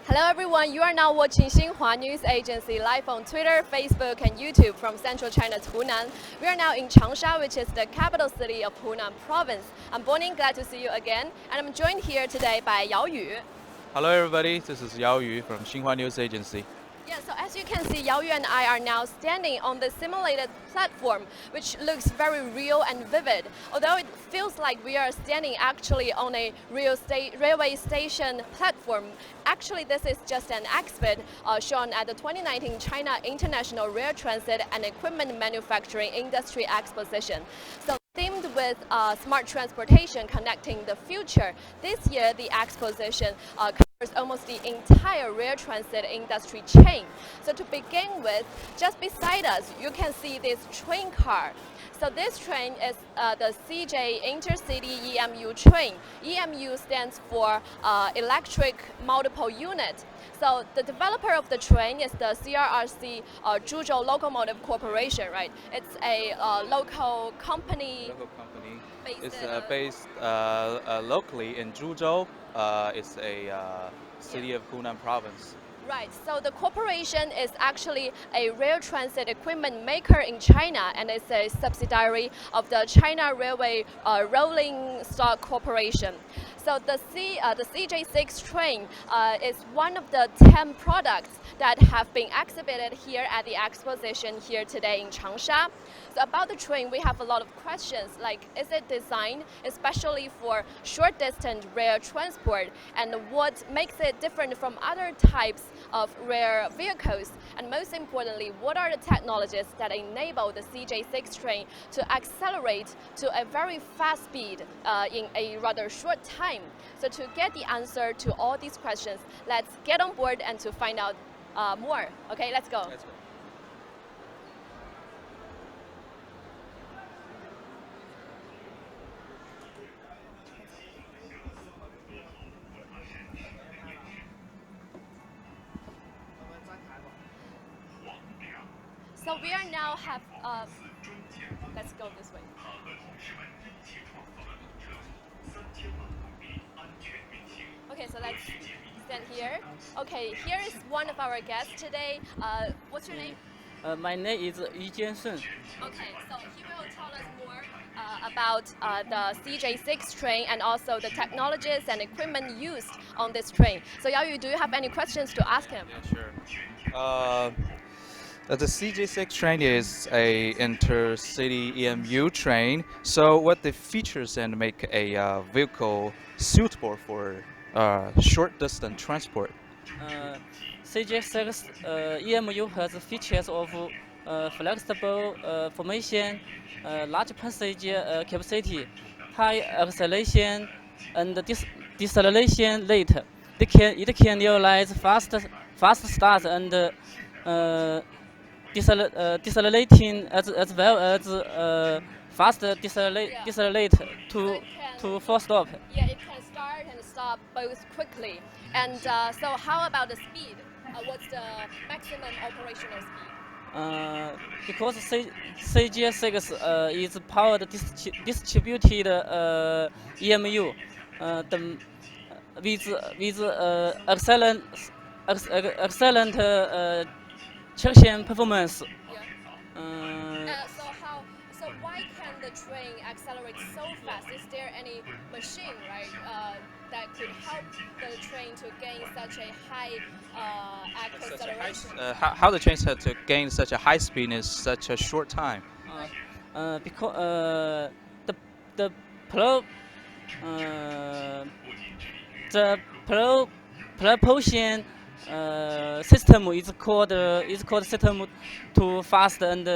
Hello everyone, you are now watching Xinhua News Agency live on Twitter, Facebook and YouTube from central China's Hunan. We are now in Changsha, which is the capital city of Hunan province. I'm Bonnie, glad to see you again, and I'm joined here today by Yao Yu. Hello everybody, this is Yao Yu from Xinhua News Agency. Yeah, so as you can see, Yao Yu and I are now standing on the simulated platform, which looks very real and vivid. Although it feels like we are standing actually on a railway station platform, actually this is just an exhibit shown at the 2019 China International Rail Transit and Equipment Manufacturing Industry Exposition. So themed with smart transportation connecting the future, this year the exposition covers almost the entire rail transit industry chain. So to begin with, just beside us, you can see this train car. So this train is the CJ Intercity EMU train. EMU stands for Electric Multiple Unit. So the developer of the train is the CRRC Zhuzhou Locomotive Corporation, right? It's a local company. It's based locally in Zhuzhou. It's a city of Hunan province. Right, so the corporation is actually a rail transit equipment maker in China, and it's a subsidiary of the China Railway Rolling Stock Corporation. So the CJ6 train is one of the 10 products that have been exhibited here at the exposition here today in Changsha. So about the train, we have a lot of questions like, is it designed especially for short distance rail transport, and what makes it different from other types of rail vehicles? And most importantly, what are the technologies that enable the CJ6 train to accelerate to a very fast speed in a rather short time? So to get the answer to all these questions, let's get on board and to find out more. Okay, let's go. So we are now let's go this way. Okay, so let's stand here. Okay, here is one of our guests today. What's your name? My name is Yu Jiansheng. Okay, so he will tell us more about the CJ6 train and also the technologies and equipment used on this train. So Yao Yu, do you have any questions to ask him? Yeah, sure. The CJ6 train is a intercity EMU train. So, what the features and make a vehicle suitable for short distance transport? CJ6 EMU has features of flexible formation, large passenger capacity, high acceleration, and deceleration rate. It can realize fast starts and decelerating as well as fast decelerate to full stop. Yeah, it can start and stop both quickly. And so how about the speed? What's the maximum operational speed? Because CGS6 is powered distributed EMU, with excellent traction performance. Yeah. So why can the train accelerate so fast? Is there any machine, right, that could help the train to gain such a high acceleration? How the trains had to gain such a high speed in such a short time? Because the pro the propulsion system is called system to fast and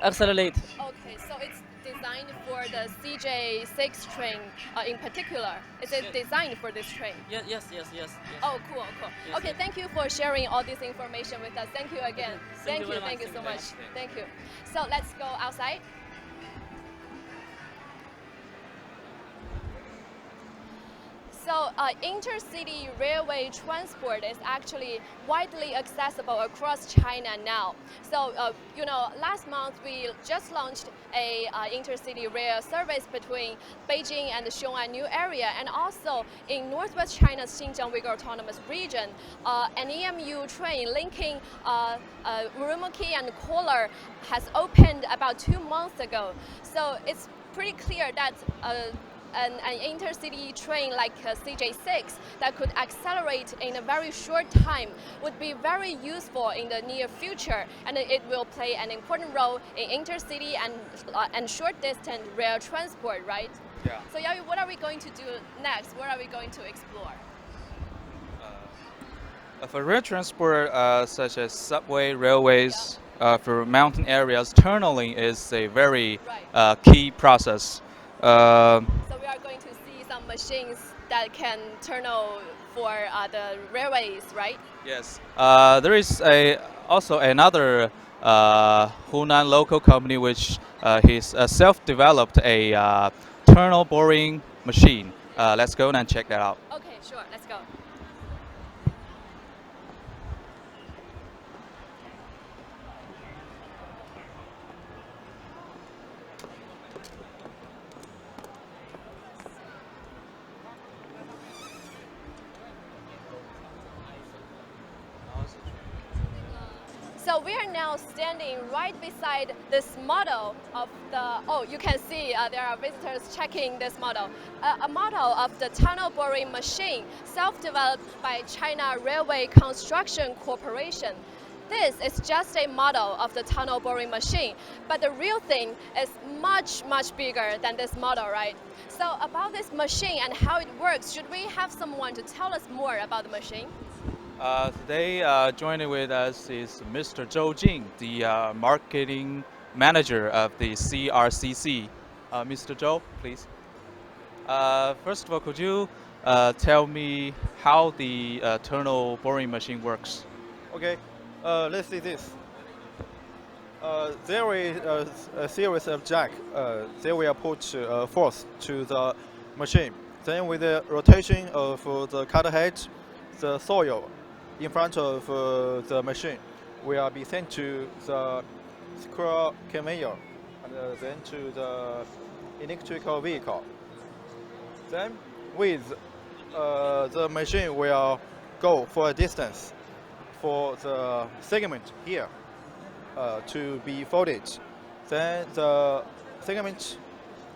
accelerate. Okay, so it's designed for the CJ6 train in particular. Is it designed for this train? Yes. Oh, cool. Yes, Okay, yes. thank you for sharing all this information with us. Thank you again. Thank you very much. Thank you so Thank you very much. much. Thank you. So let's go outside. So intercity railway transport is actually widely accessible across China now. So last month we just launched a intercity rail service between Beijing and the Xiong'an New Area, and also in northwest China's Xinjiang Uyghur Autonomous Region, an EMU train linking Urumqi and Kolar has opened about 2 months ago. So it's pretty clear that an intercity train like CJ6 that could accelerate in a very short time would be very useful in the near future, and it will play an important role in intercity and short distance rail transport, right? Yeah. So Yaoyu, what are we going to do next? What are we going to explore? For rail transport, such as subway, railways, for mountain areas, tunneling is a very Right. key process. So we are going to see some machines that can tunnel for the railways, right? Yes, there is also another Hunan local company which he's self-developed a tunnel boring machine. Let's go and check that out. Okay, sure, let's go. So we are now standing right beside this model of you can see there are visitors checking this model. A model of the tunnel boring machine self-developed by China Railway Construction Corporation. This is just a model of the tunnel boring machine, but the real thing is much, much bigger than this model, right? So about this machine and how it works, should we have someone to tell us more about the machine? Today, joining with us is Mr. Zhou Jing, the marketing manager of the CRCC. Mr. Zhou, please. First of all, could you tell me how the tunnel boring machine works? Okay, let's see this. There is a series of jack. They will put force to the machine. Then with the rotation of the cutter head, the soil in front of the machine will be sent to the squirrel conveyor and then to the electrical vehicle. Then with the machine will go for a distance for the segment here to be folded. Then the segment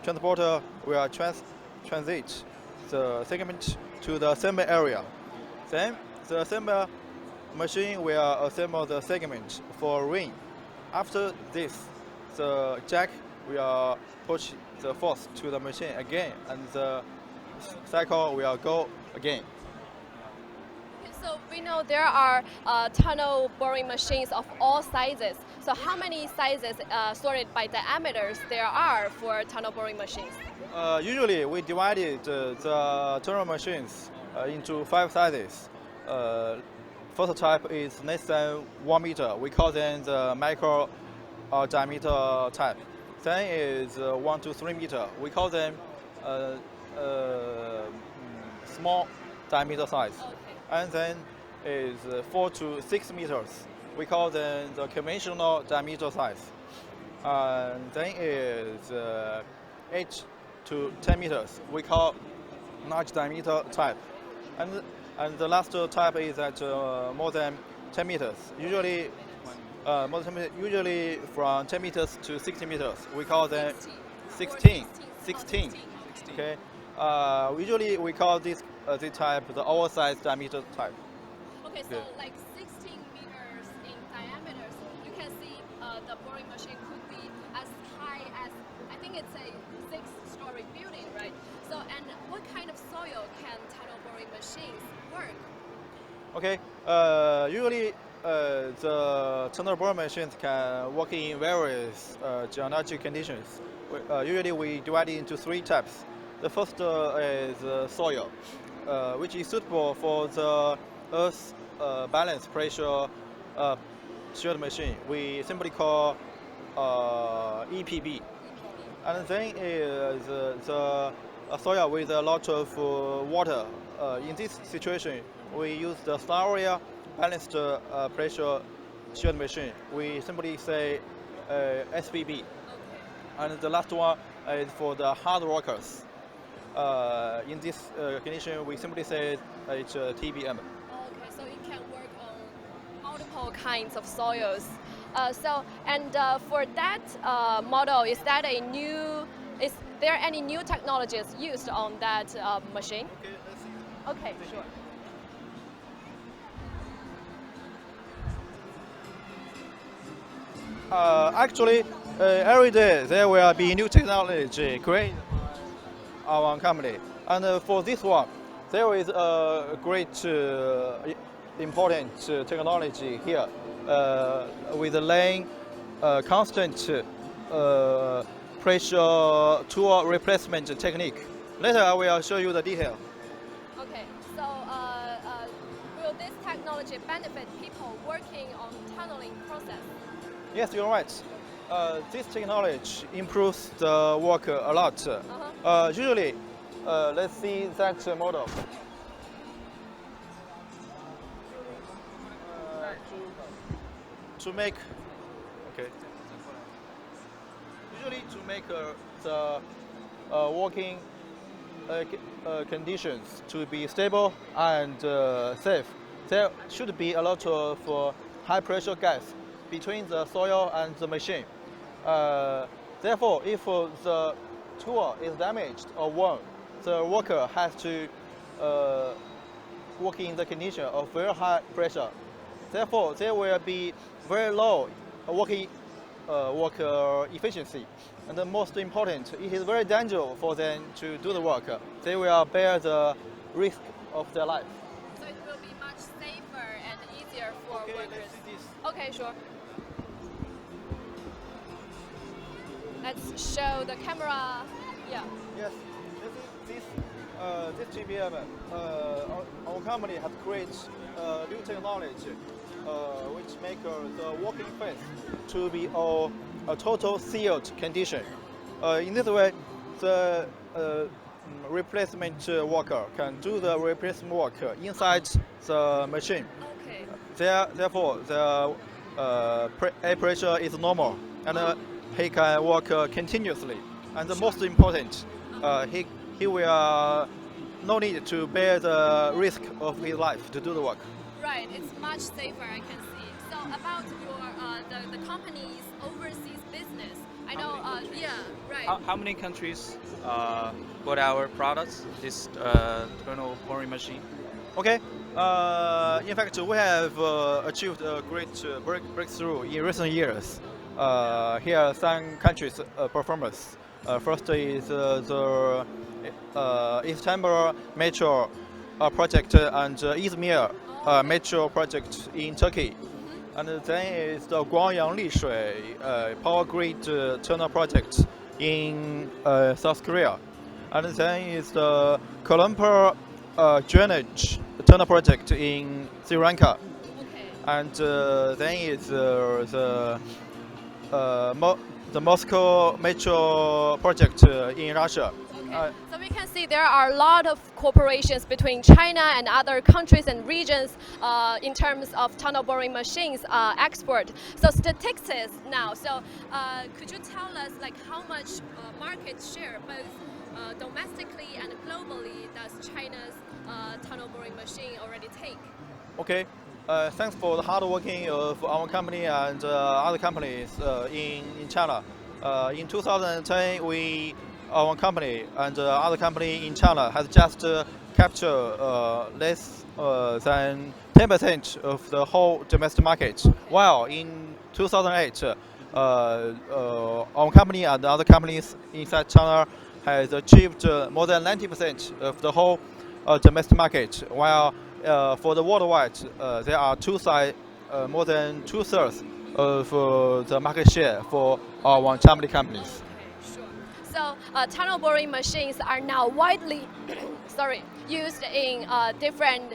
transporter will transit the segment to the assembly area. Then the assembly machine will assemble the segment for ring. After this, the jack will push the force to the machine again, and the cycle will go again. So we know there are tunnel boring machines of all sizes. So how many sizes sorted by diameters there are for tunnel boring machines? Usually we divided the tunnel machines into 5 sizes. First type is less than 1 meter. We call them the micro diameter type. Then is 1 to 3 meter. We call them small diameter size. Okay. And then is 4 to 6 meters. We call them the conventional diameter size. And then is 8 to 10 meters. We call large diameter type. And the last type is at more than 10 meters. Usually, usually from 10 meters to 60 meters. We call them 16. Okay. Usually we call this type the oversized diameter type. Okay, so like 16 meters in diameter. You can see the boring machine could be as high as, I think it's a 6-story building, right? So, and what kind of soil can tunnel boring machines work? Okay. Usually the tunnel boring machines can work in various geologic conditions. Usually we divide it into 3 types. The first is soil, which is suitable for the Earth's balance pressure sheared machine. We simply call EPB. And then is the soil with a lot of water. In this situation, we use the Sauer balanced pressure sheared machine. We simply say SBB. And the last one is for the hard workers. In this condition, we simply say it's TBM. Okay, so it can work on multiple kinds of soils. For that model, is there any new technologies used on that machine? Okay, let's see. Okay, sure. Actually, every day there will be new technology created by our company. And for this one, there is a great important technology here with laying constant pressure tool replacement technique. Later, I will show you the detail. Okay, so will this technology benefit people working on tunneling process? Yes, you're right. This technology improves the work a lot. Usually, let's see that model. To make, okay. Usually, to make the working conditions to be stable and safe, there should be a lot of high pressure gas between the soil and the machine. Therefore, if the tool is damaged or worn, the worker has to work in the condition of very high pressure. Therefore, there will be very low work efficiency. And the most important, it is very dangerous for them to do the work. They will bear the risk of their life. So it will be much safer and easier for workers. Let's see this. Okay, sure. Let's show the camera. Yeah. Yes, this GBM, our company has created new technology which make the working phase to be a total sealed condition. In this way, the replacement worker can do the replacement work inside the machine. Okay. Therefore, the air pressure is normal, and he can work continuously. And the most important, he will no need to bear the risk of his life to do the work. Right, it's much safer, I can see. So about your the company's overseas business, I know. Yeah, right. How many countries bought our products, this tunnel boring machine? Okay. In fact, we have achieved a great breakthrough in recent years. Here are some countries' performance. First is the Istanbul Metro project and Izmir metro project in Turkey. And then is the Guangyang Lishui power grid tunnel project in South Korea. And then is the Kuala Lumpur drainage tunnel project in Sri Lanka. Okay. And then is the Moscow metro project in Russia. Okay. So we can see there are a lot of cooperations between China and other countries and regions in terms of tunnel boring machines export. So statistics now. So could you tell us like how much market share both domestically and globally does China's tunnel boring machine already take? Okay. Thanks for the hard working of our company and other companies in China. In 2010, our company and other company in China has just captured less than 10% of the whole domestic market. While in 2008, our company and other companies inside China has achieved more than 90% of the whole domestic market. While for the worldwide, there are more than 2/3 of the market share for our Chinese companies. So tunnel boring machines are now widely used in different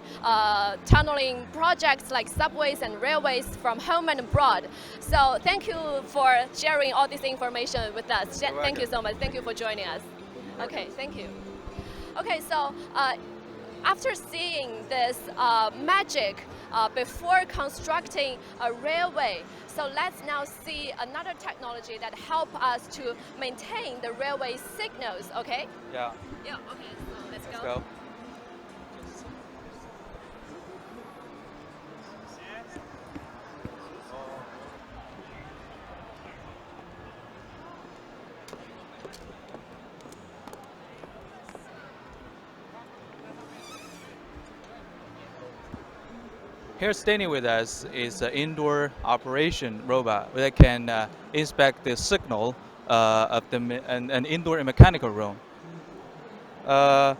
tunneling projects like subways and railways from home and abroad. So thank you for sharing all this information with us. Thank you so much. Thank you for joining us. Okay, thank you. Okay, so after seeing this magic before constructing a railway, so let's now see another technology that help us to maintain the railway signals. Okay? Yeah. Yeah. Okay. So let's Let's go. go. Here standing with us is an indoor operation robot that can inspect the signal of an indoor and mechanical room. Uh,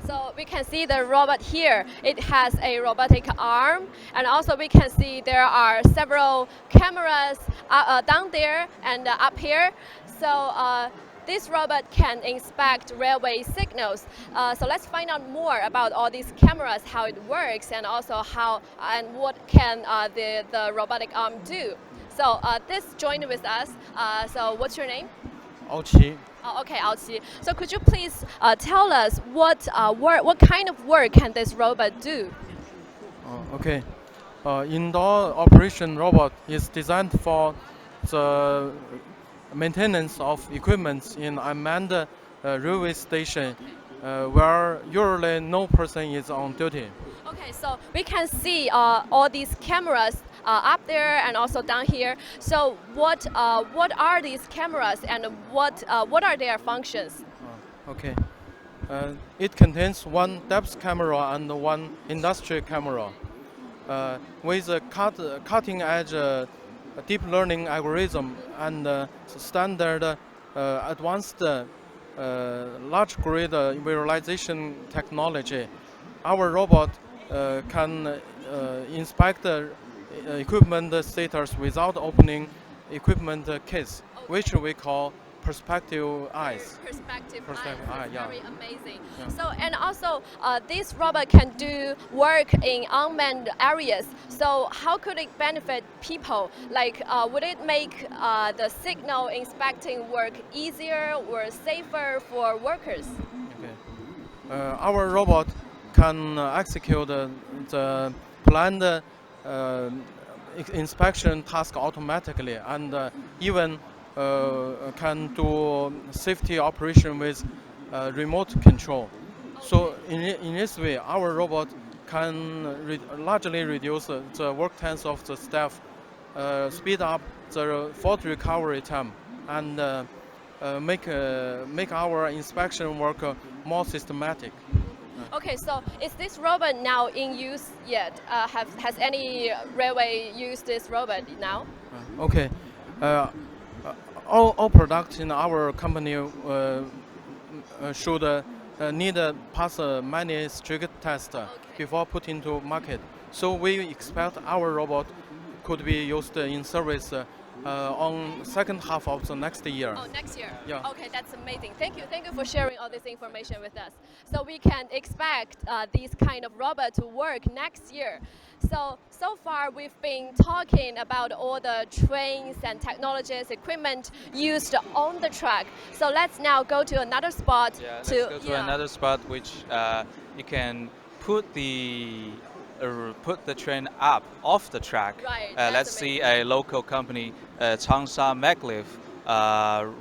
So we can see the robot here. It has a robotic arm, and also we can see there are several cameras down there and up here. So this robot can inspect railway signals. So let's find out more about all these cameras, how it works, and also how and what can the robotic arm do. So this joined with us. So what's your name? 敖奇， Oh, okay, Aoqi. So could you please tell us what kind of work can this robot do? OK，indoor operation robot is designed for the maintenance of equipment in unmanned railway station, where usually no person is on duty. Okay, so we can see all these cameras up there and also down here. So what are these cameras and what are their functions? OK，it contains one depth camera and one industrial camera, with a cutting-edge deep learning algorithm and standard advanced large grid visualization technology. Our robot can inspect the equipment status without opening equipment case, which we call perspective eyes. Perspective Perspective eyes. eye, yeah. Very amazing. Yeah. So and also this robot can do work in unmanned areas. So how could it benefit people? Like would it make the signal inspecting work easier or safer for workers? Okay. Our robot can execute the planned inspection task automatically and even can do safety operation with remote control. So in this way, our robot can largely reduce the work times of the staff, speed up the fault recovery time, and make our inspection work more systematic. Okay, so is this robot now in use yet? Has any railway used this robot now? Okay. All products in our company should need pass many strict tests before put into market. So we expect our robot could be used in service on second half of the next year. Oh, next year. Yeah. Okay, that's amazing. Thank you for sharing all this information with us. So we can expect these kind of robot to work next year. So far we've been talking about all the trains and technologies, equipment used on the track. So let's now go to another spot. Yeah, let's go to another spot which you can put the train up off the track. Right, Let's that's see a local company, Changsha Maglev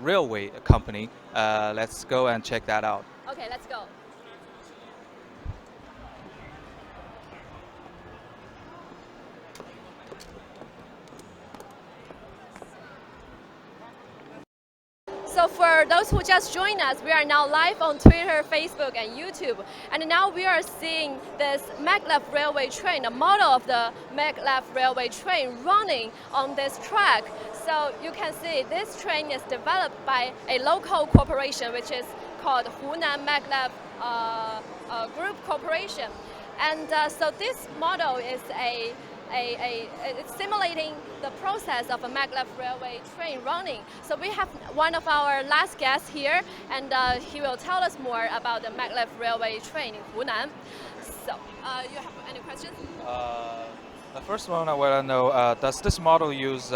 railway company. Let's go and check that out. Okay, let's go. So for those who just joined us, we are now live on Twitter, Facebook, and YouTube. And now we are seeing this Maglev railway train, a model of the Maglev railway train running on this track. So you can see this train is developed by a local corporation, which is called Hunan Maglev Group Corporation. And so this model is it's simulating the process of a maglev railway train running. So we have one of our last guests here, and he will tell us more about the maglev railway train in Hunan. So, you have any questions? The first one I want to know, does this model use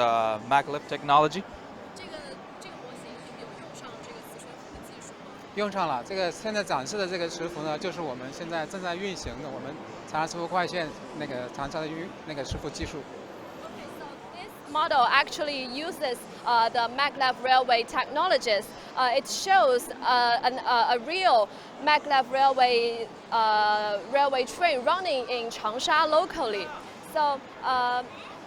maglev technology? 这个模型用上了。这个现在展示的这个磁浮呢，就是我们现在正在运行的我们长沙磁浮快线那个长沙的磁浮技术。Model actually uses the Maglev railway technologies. It shows a real Maglev railway train running in Changsha locally. So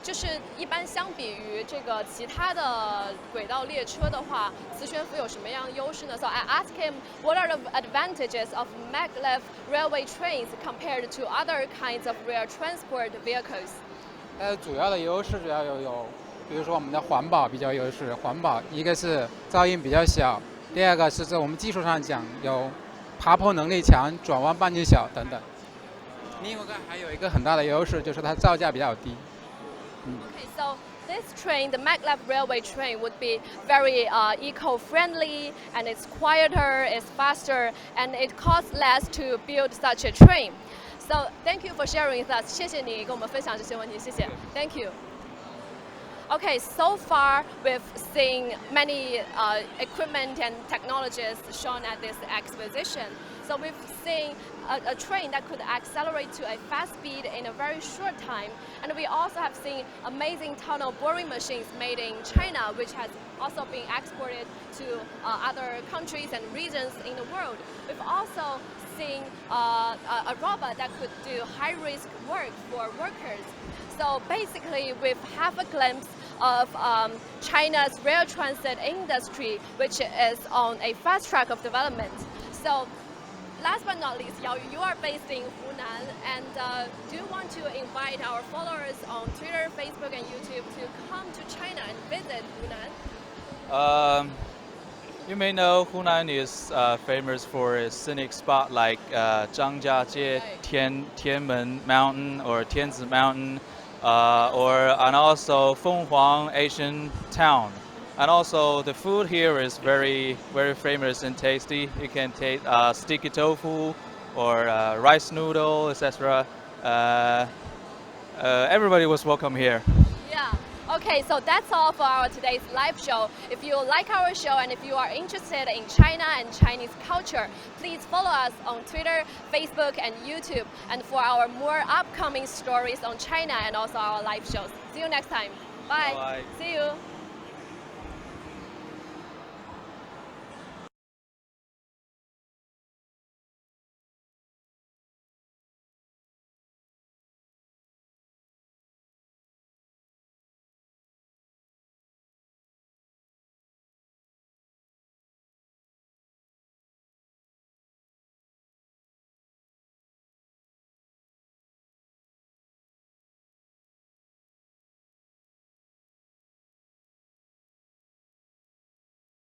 就是一般相比于这个其他的轨道列车的话，磁悬浮有什么样的优势呢？So I asked him what are the advantages of Maglev railway trains compared to other kinds of rail transport vehicles. 主要的优势主要有，比如说我们的环保比较优势，环保一个是噪音比较小，第二个是在我们技术上讲有爬坡能力强，转弯半径小等等。另外还有一个很大的优势就是它造价比较低。Okay, so this train, the Maglev railway train, would be very eco-friendly, and it's quieter, it's faster, and it costs less to build such a train. So thank you for sharing with us. 谢谢你跟我们分享这些问题，谢谢。Thank you. Okay, so far we've seen many equipment and technologies shown at this exposition. So we've seen a train that could accelerate to a fast speed in a very short time. And we also have seen amazing tunnel boring machines made in China, which has also been exported to other countries and regions in the world. We've also seen a robot that could do high-risk work for workers. So basically, we've have a glimpse of China's rail transit industry, which is on a fast track of development. So last but not least, Yao, you are based in Hunan, and do you want to invite our followers on Twitter, Facebook, and YouTube to come to China and visit Hunan? You may know Hunan is famous for a scenic spot like Zhangjiajie, Tianmen Mountain or Tianzi Mountain, and also Fenghuang Asian Town. And also the food here is very, very famous and tasty. You can taste sticky tofu or rice noodle, etc. Everybody was welcome here. Yeah. Okay, so that's all for our today's live show. If you like our show and if you are interested in China and Chinese culture, please follow us on Twitter, Facebook, and YouTube. And for our more upcoming stories on China and also our live shows. See you next time. Bye. Bye. See you.